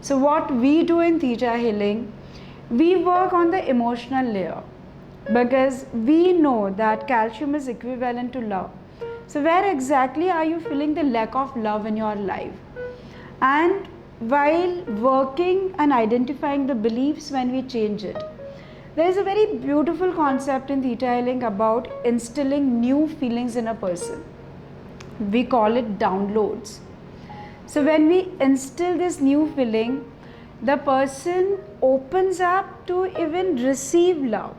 So what we do in theta healing, we work on the emotional layer, because we know that calcium is equivalent to love. So where exactly are you feeling the lack of love in your life? And while working and identifying the beliefs, when we change it, there is a very beautiful concept in theta healing about instilling new feelings in a person. We call it downloads. So when we instill this new feeling, the person opens up to even receive love.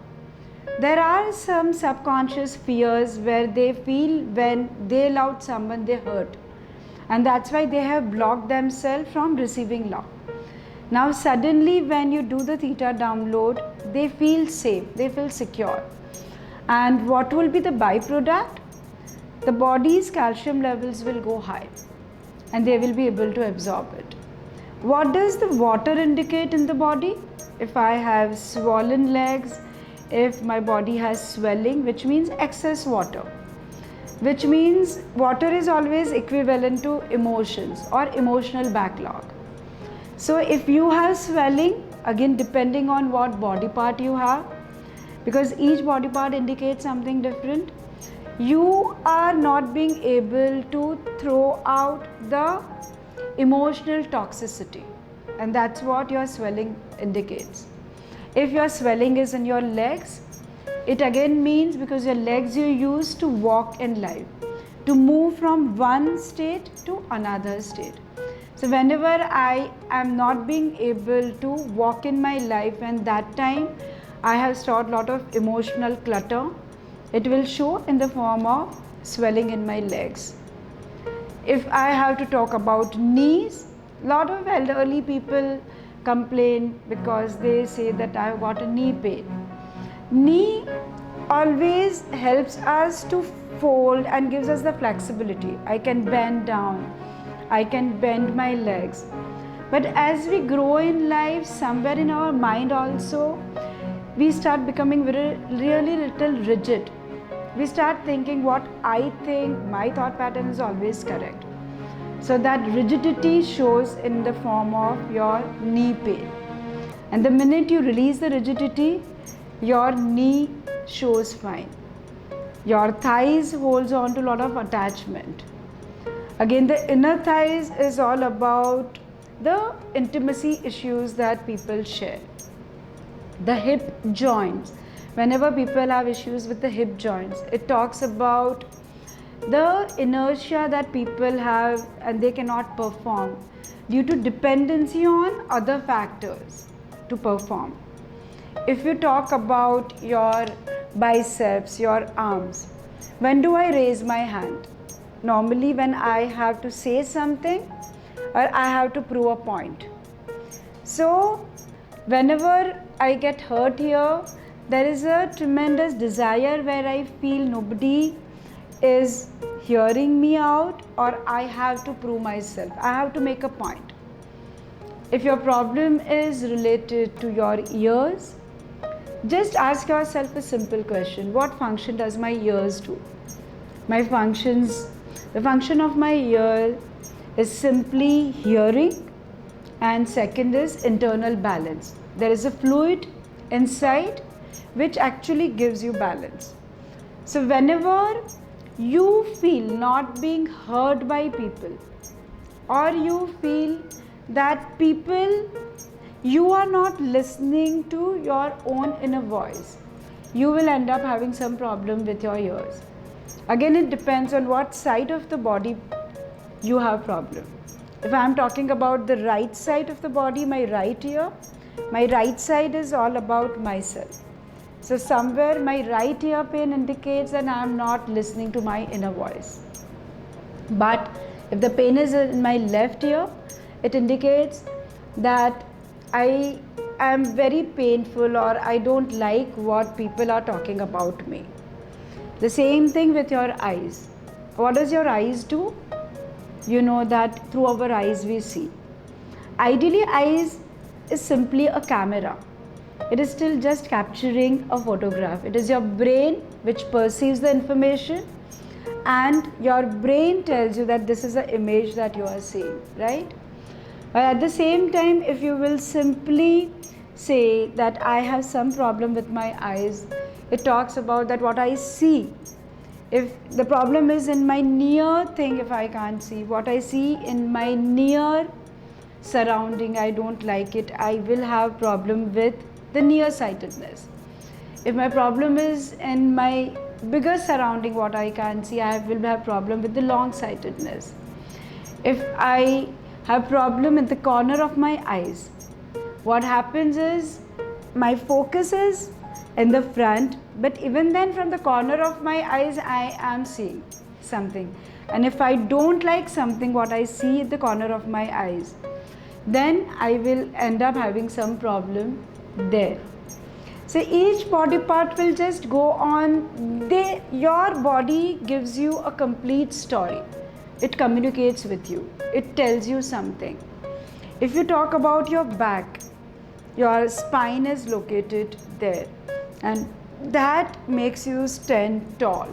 There are some subconscious fears where they feel when they loved someone, they hurt. And that's why they have blocked themselves from receiving love. Now suddenly when you do the theta download, they feel safe, they feel secure. And what will be the byproduct? The body's calcium levels will go high and they will be able to absorb it. What does the water indicate in the body? If I have swollen legs, if my body has swelling, which means excess water, which means water is always equivalent to emotions or emotional backlog. So if you have swelling, again depending on what body part you have, because each body part indicates something different, you are not being able to throw out the emotional toxicity, and that's what your swelling indicates. If your swelling is in your legs, it again means because your legs you use to walk in life, to move from one state to another state. So whenever I am not being able to walk in my life, and that time I have stored a lot of emotional clutter, it will show in the form of swelling in my legs. If I have to talk about knees, a lot of elderly people complain because they say that I have got a knee pain. Knee always helps us to fold and gives us the flexibility. I can bend down, I can bend my legs. But as we grow in life, somewhere in our mind also, we start becoming really little rigid. We start thinking what I think, my thought pattern is always correct. So that rigidity shows in the form of your knee pain. And the minute you release the rigidity, your knee shows fine. Your thighs holds on to a lot of attachment. Again, the inner thighs is all about the intimacy issues that people share. The hip joints, whenever people have issues with the hip joints, it talks about the inertia that people have and they cannot perform due to dependency on other factors to perform. If you talk about your biceps, your arms, when do I raise my hand? Normally when I have to say something or I have to prove a point. So whenever I get hurt here, there is a tremendous desire where I feel nobody is hearing me out, or I have to prove myself, I have to make a point. If your problem is related to your ears, just ask yourself a simple question: what function does my ears do? The function of my ear is simply hearing, and second is internal balance. There is a fluid inside which actually gives you balance. So whenever you feel not being heard by people, or you feel that people, you are not listening to your own inner voice, you will end up having some problem with your ears. Again, it depends on what side of the body you have problem. If I am talking about the right side of the body, my right ear, my right side is all about myself. So somewhere my right ear pain indicates that I am not listening to my inner voice. But if the pain is in my left ear, it indicates that I am very painful, or I don't like what people are talking about me. The same thing with your eyes. What does your eyes do? You know that through our eyes we see. Ideally, eyes is simply a camera. It is still just capturing a photograph. It is your brain which perceives the information, and your brain tells you that this is the image that you are seeing, right? But at the same time, if you will simply say that I have some problem with my eyes, it talks about that what I see. If the problem is in my near thing, if I can't see, what I see in my near surrounding, I don't like it, I will have problem with the nearsightedness. If my problem is in my bigger surrounding, what I can see, I will have problem with the long-sightedness. If I have problem in the corner of my eyes, what happens is my focus is in the front, but even then from the corner of my eyes I am seeing something, and if I don't like something what I see at the corner of my eyes, then I will end up having some problem there. So each body part will just go on. Your body gives you a complete story. It communicates with you. It tells you something. If you talk about your back, your spine is located there, and that makes you stand tall.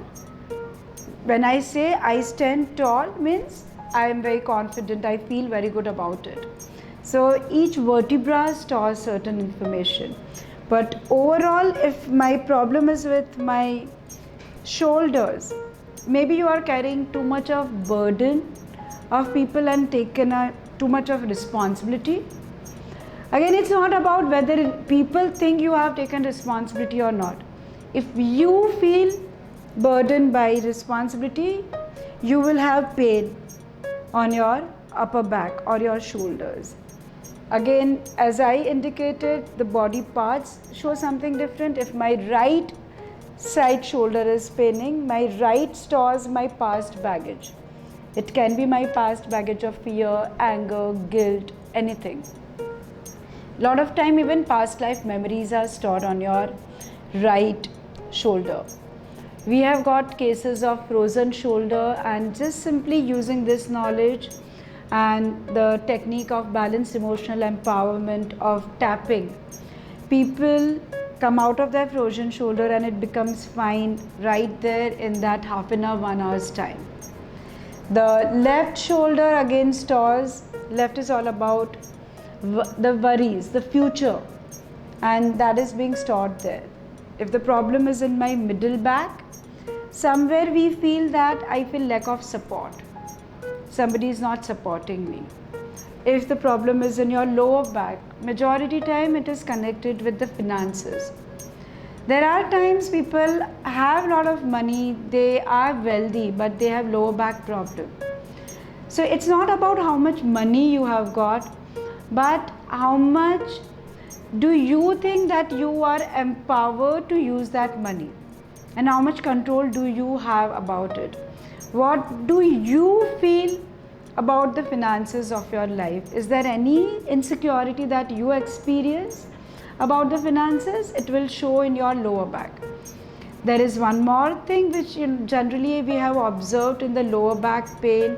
When I say I stand tall, means I am very confident, I feel very good about it. So each vertebra stores certain information. But overall, if my problem is with my shoulders, maybe you are carrying too much of burden of people and taken too much of responsibility. Again, it's not about whether people think you have taken responsibility or not. If you feel burdened by responsibility, you will have pain on your upper back or your shoulders. Again, as I indicated, the body parts show something different. If my right side shoulder is paining, my right stores my past baggage. It can be my past baggage of fear, anger, guilt, anything. Lot of time even past life memories are stored on your right shoulder. We have got cases of frozen shoulder, and just simply using this knowledge and the technique of balanced emotional empowerment of tapping, people come out of their frozen shoulder and it becomes fine right there in that half an hour, 1 hour's time. The left shoulder again stores, left is all about the worries, the future, and that is being stored there. If the problem is in my middle back, somewhere we feel that I feel lack of support. Somebody is not supporting me. If the problem is in your lower back, majority time it is connected with the finances. There are times people have a lot of money, they are wealthy, but they have lower back problem. So it's not about how much money you have got, but how much do you think that you are empowered to use that money, and how much control do you have about it. What do you feel about the finances of your life? Is there any insecurity that you experience about the finances? It will show in your lower back. There is one more thing which generally we have observed in the lower back pain,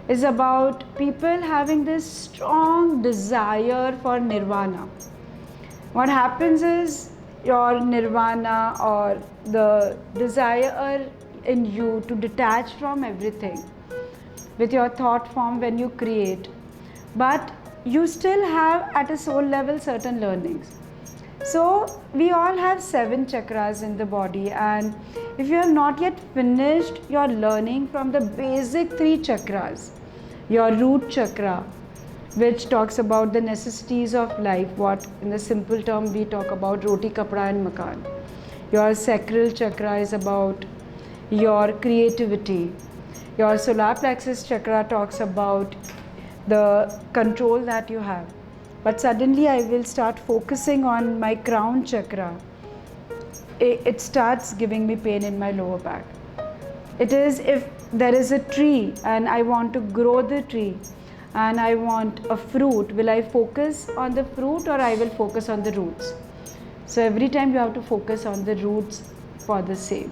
is about people having this strong desire for nirvana. What happens is your nirvana, or the desire in you to detach from everything with your thought form when you create, but you still have at a soul level certain learnings. So we all have 7 chakras in the body, and if you have not yet finished your learning from the basic 3 chakras, your root chakra, which talks about the necessities of life, what in the simple term we talk about roti, kapda and makan. Your sacral chakra is about your creativity. Your solar plexus chakra talks about the control that you have. But suddenly I will start focusing on my crown chakra. It starts giving me pain in my lower back. It is if there is a tree and I want to grow the tree and I want a fruit, will I focus on the fruit or I will focus on the roots? So every time you have to focus on the roots for the same.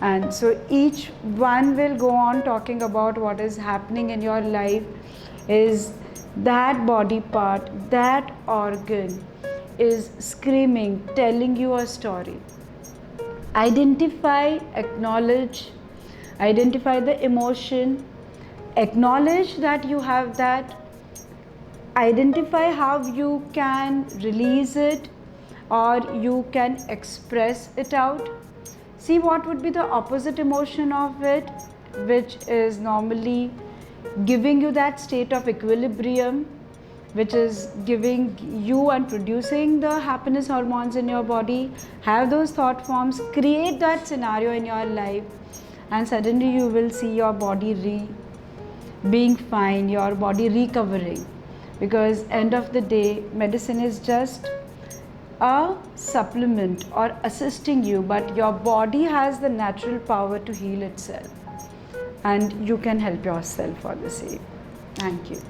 And so each one will go on talking about what is happening in your life, is that body part, that organ is screaming, telling you a story. Identify, acknowledge, identify the emotion, acknowledge that you have that, identify how you can release it or you can express it out. See what would be the opposite emotion of it, which is normally giving you that state of equilibrium, which is giving you and producing the happiness hormones in your body. Have those thought forms, create that scenario in your life, and suddenly you will see your body being fine, your body recovering. Because end of the day, medicine is just a supplement or assisting you, but your body has the natural power to heal itself, and you can help yourself for the same. Thank you.